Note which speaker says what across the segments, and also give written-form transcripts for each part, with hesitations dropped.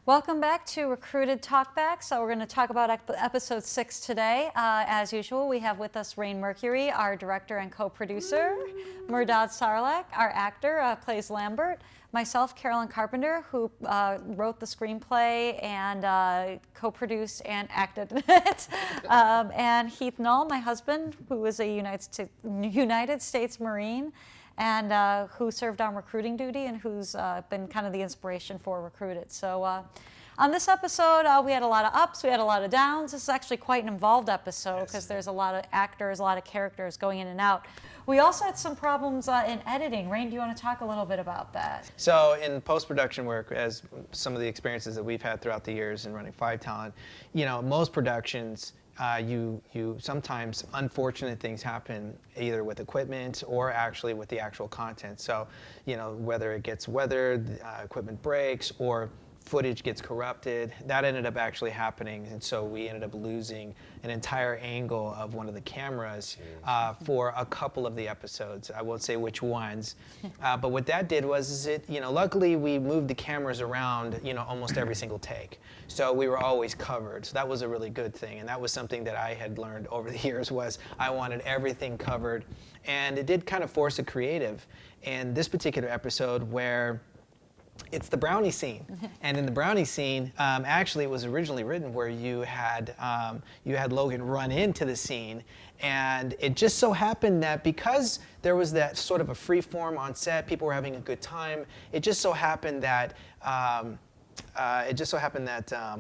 Speaker 1: Welcome back to Recruited Talkback. So we're going to talk about episode 6 today. As usual, we have with us Rain Mercury, our director and co-producer. Mehrdad Sarlak, our actor, plays Lambert. Myself, Carolyn Carpenter, who wrote the screenplay and co-produced and acted in it. And Heath Null, my husband, who is a United States Marine, and who served on recruiting duty and who's been kind of the inspiration for Recruited. So on this episode, we had a lot of ups, we had a lot of downs. This is actually quite an involved episode because there's a lot of actors, a lot of characters going in and out. We also had some problems in editing. Rain, do you want to talk a little bit about that?
Speaker 2: So in post-production work, as some of the experiences that we've had throughout the years in running 5 Talent, most productions, you sometimes unfortunate things happen either with equipment or actually with the actual content. So, whether it gets weathered, equipment breaks, or footage gets corrupted, that ended up actually happening. And so we ended up losing an entire angle of one of the cameras for a couple of the episodes. I won't say which ones, but what that did was luckily we moved the cameras around, almost every single take. So we were always covered. So that was a really good thing. And that was something that I had learned over the years was I wanted everything covered. And it did kind of force a creative. And this particular episode where it's the brownie scene, and in the brownie scene, actually it was originally written where you had Logan run into the scene, and it just so happened that because there was that sort of a free form on set, people were having a good time. It just so happened that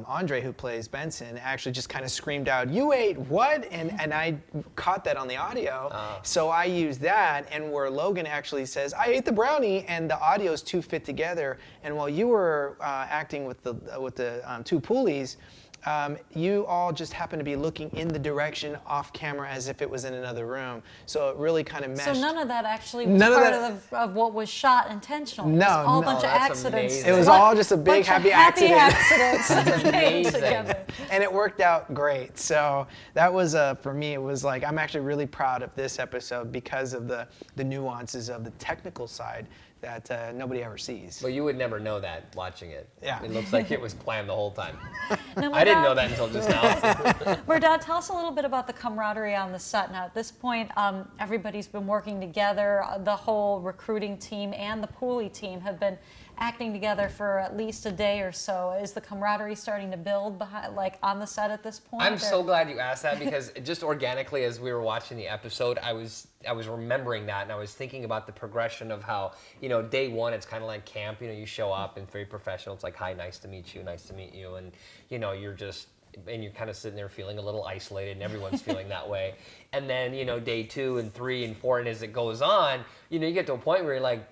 Speaker 2: Andre, who plays Benson, actually just kind of screamed out, "You ate what?" And I caught that on the audio. So I used that, and where Logan actually says, "I ate the brownie," and the audio's two fit together. And while you were acting with the two poolies, you all just happened to be looking in the direction off camera as if it was in another room. So it really kind of meshed.
Speaker 1: So none of that actually was part of what was shot intentionally.
Speaker 2: No,
Speaker 1: it was all a
Speaker 2: no,
Speaker 1: bunch of accidents.
Speaker 2: It was all just a big happy accident.
Speaker 1: Accidents made together.
Speaker 2: And it worked out great. So that was, for me, it was like, I'm actually really proud of this episode because of the nuances of the technical side that nobody ever sees.
Speaker 3: Well, you would never know that watching it.
Speaker 2: Yeah.
Speaker 3: It looks like it was planned the whole time.
Speaker 1: Now,
Speaker 3: I didn't know that until just now.
Speaker 1: Mehrdad, tell us a little bit about the camaraderie on the set. Now, at this point, everybody's been working together. The whole recruiting team and the Pooley team have been acting together for at least a day or so. Is the camaraderie starting to build on the set at this point?
Speaker 3: I'm so glad you asked that because just organically as we were watching the episode, I was remembering that, and I was thinking about the progression of how, day one, it's kind of like camp. You show up and very professional. It's like, "Hi, nice to meet you, and you're kind of sitting there feeling a little isolated, and everyone's feeling that way. And then, day 2 and 3 and 4, and as it goes on, you get to a point where you're like,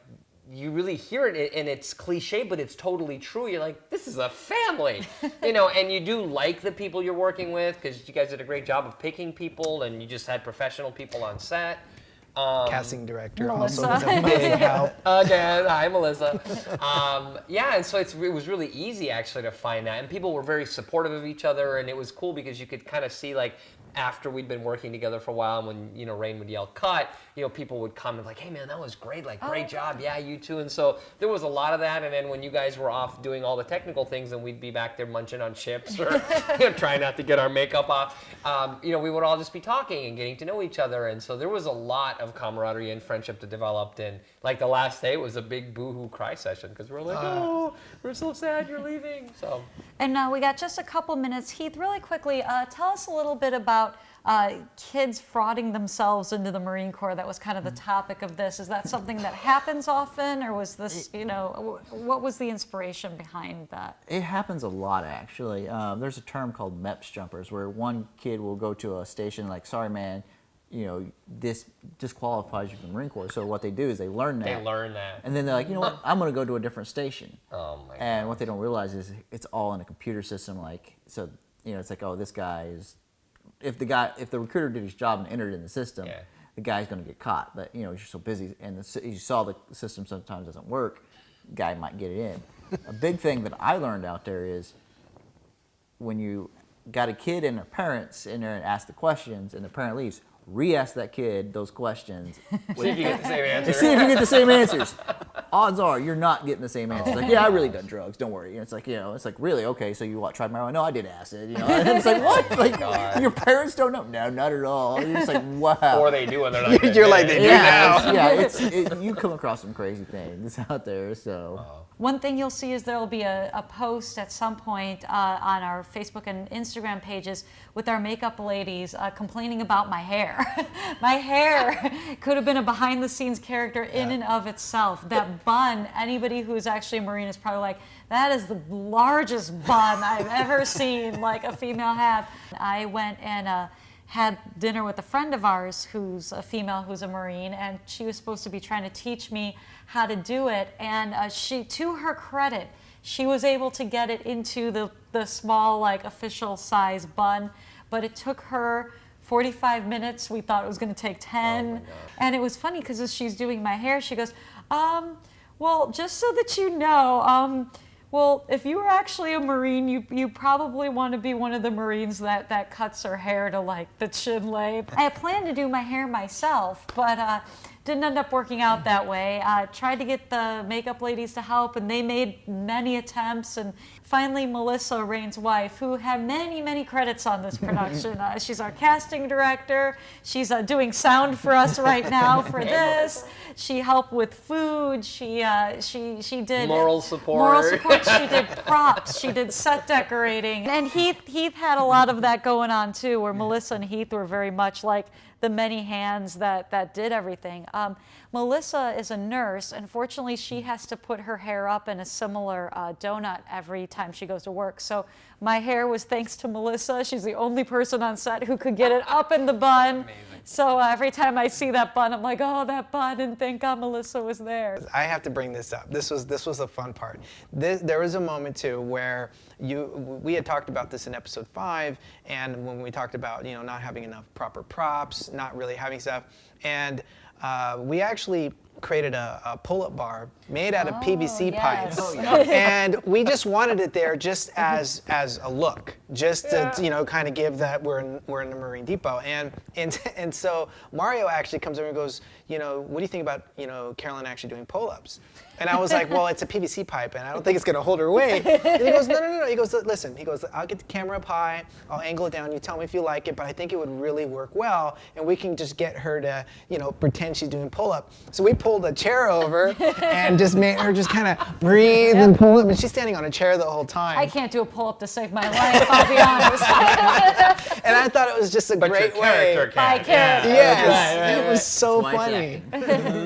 Speaker 3: you really hear it, and it's cliche, but it's totally true. You're like, this is a family, and you do like the people you're working with because you guys did a great job of picking people, and you just had professional people on set.
Speaker 2: Casting director
Speaker 1: Melissa.
Speaker 2: also was a big help.
Speaker 3: Again, hi, Melissa. And so it was really easy actually to find that, and people were very supportive of each other, and it was cool because you could kind of see after we'd been working together for a while, and when Rain would yell cut, people would comment like, "Hey man, that was great! Great job! Yeah, you too." And so there was a lot of that. And then when you guys were off doing all the technical things, and we'd be back there munching on chips or trying not to get our makeup off, we would all just be talking and getting to know each other. And so there was a lot of camaraderie and friendship that developed. And the last day was a big boo-hoo cry session because we're like, "Oh, we're so sad you're leaving." So.
Speaker 1: And we got just a couple minutes. Heath, really quickly, tell us a little bit about kids frauding themselves into the Marine Corps. That was kind of the topic of this. Is that something that happens often, or was this, what was the inspiration behind that?
Speaker 4: It happens a lot, actually. There's a term called MEPS jumpers, where one kid will go to a station like, "Sorry, man, this disqualifies you from the Marine Corps." So what they do is they learn that. And then they're like, "You know what, I'm going to go to a different station."
Speaker 3: Oh my God.
Speaker 4: And what they don't realize is it's all in a computer system. So, it's like, oh, this guy is, if the recruiter did his job and entered it in the system, the guy's going to get caught. But, you're so busy, and you saw the system sometimes doesn't work, the guy might get it in. A big thing that I learned out there is when you got a kid and their parents in there and ask the questions, and the parent leaves, re-ask that kid those questions.
Speaker 3: See if you get the same answer.
Speaker 4: See if you get the same answers. odds are you're not getting the same answer. It's like, yeah, I really done drugs. Don't worry. And it's like, it's like, really? Okay, so you tried marijuana? No, I did acid. And it's like, what? Like, your parents don't know? No, not at all. You're just like, wow.
Speaker 3: Or they do, and they're like,
Speaker 2: You're like, they do now.
Speaker 4: You come across some crazy things out there. So.
Speaker 1: One thing you'll see is there will be a post at some point on our Facebook and Instagram pages with our makeup ladies complaining about my hair. My hair could have been a behind-the-scenes character in and of itself. That bun, anybody who's actually a Marine is probably like, that is the largest bun I've ever seen, like a female have. I went and had dinner with a friend of ours who's a female who's a Marine, and she was supposed to be trying to teach me how to do it. And she, to her credit, she was able to get it into the small, like, official size bun, but it took her 45 minutes. We thought it was going to take 10. And it was funny because as she's doing my hair, she goes, well, just so that you know, well, if you were actually a Marine, you probably want to be one of the Marines that cuts her hair to like the chin length. I had planned to do my hair myself, but didn't end up working out that way. Tried to get the makeup ladies to help, and they made many attempts. And finally, Melissa, Rain's wife, who had many, many credits on this production. She's our casting director. She's doing sound for us right now for this. She helped with food. She did
Speaker 3: moral support.
Speaker 1: Moral support. She did props. She did set decorating. And Heath had a lot of that going on too, where Melissa and Heath were very much like the many hands that did everything. Melissa is a nurse. Unfortunately, she has to put her hair up in a similar donut every time she goes to work. So my hair was thanks to Melissa. She's the only person on set who could get it up in the bun. Amazing. So every time I see that bun, I'm like, oh, that bun, and thank God Melissa was there.
Speaker 2: I have to bring this up. This was the fun part. There was a moment too where we had talked about this in episode 5, and when we talked about not having enough proper props, not really having stuff, and we actually created a pull-up bar made out of PVC pipes, and we just wanted it there just as a look, just to kind of give that we're in the Marine Depot, and so Mario actually comes over and goes, what do you think about Carolyn actually doing pull-ups? And I was like, well, it's a PVC pipe, and I don't think it's going to hold her weight. And he goes, no. He goes, listen. He goes, I'll get the camera up high. I'll angle it down. You tell me if you like it, but I think it would really work well, and we can just get her to, pretend she's doing pull-up. So we pulled a chair over and just made her just kind of breathe and pull up. And she's standing on a chair the whole time.
Speaker 1: I can't do a pull-up to save my life, I'll be honest.
Speaker 2: And I thought it was just a great way.
Speaker 1: My character.
Speaker 2: Yes,
Speaker 3: right.
Speaker 2: It was so funny.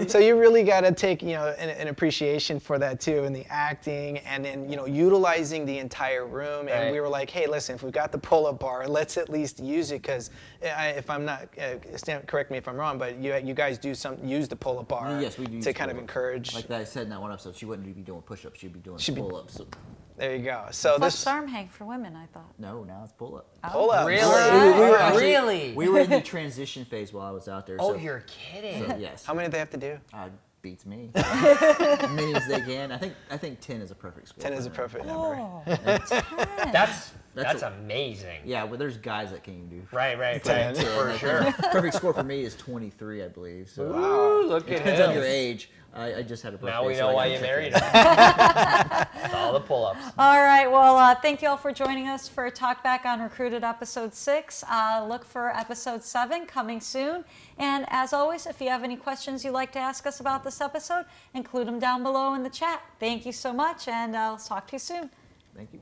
Speaker 2: So you really got to take, an appreciation for that too, and the acting, and then utilizing the entire room. And we were like, hey, listen, if we've got the pull-up bar, let's at least use it, because if I'm not, Stan, correct me if I'm wrong, but you guys use the pull-up bar.
Speaker 4: Yes, we do
Speaker 2: to kind of encourage.
Speaker 4: Like I said in that one episode, she wouldn't be doing push-ups; she'd be doing pull-ups.
Speaker 2: There you go. So
Speaker 1: Plus arm hang for women, I thought.
Speaker 4: No, now it's pull-up.
Speaker 2: Pull-ups.
Speaker 3: Really?
Speaker 4: Really? We were in the transition phase while I was out there.
Speaker 3: Oh, you're kidding.
Speaker 4: So, yes.
Speaker 2: How many do they have to do?
Speaker 4: Beats me. Many as they can. I think 10 is a perfect score.
Speaker 2: 10 is a perfect number.
Speaker 1: Oh,
Speaker 3: That's amazing.
Speaker 4: Yeah, well, there's guys that can even do.
Speaker 3: Right.
Speaker 2: 10.
Speaker 3: For sure.
Speaker 4: Perfect score for me is 23, I believe. So
Speaker 3: Ooh, look at
Speaker 4: depends on
Speaker 3: him.
Speaker 4: your age. I just had a birthday.
Speaker 3: Now we
Speaker 4: so
Speaker 3: know
Speaker 4: I
Speaker 3: why
Speaker 4: gotta
Speaker 3: you
Speaker 4: check
Speaker 3: married
Speaker 4: it.
Speaker 3: him. All the pull-ups.
Speaker 1: All right, well, thank you all for joining us for Talk Back on Recruited episode 6. Look for episode 7 coming soon. And as always, if you have any questions you'd like to ask us about this episode, include them down below in the chat. Thank you so much, and I'll talk to you soon.
Speaker 4: Thank you.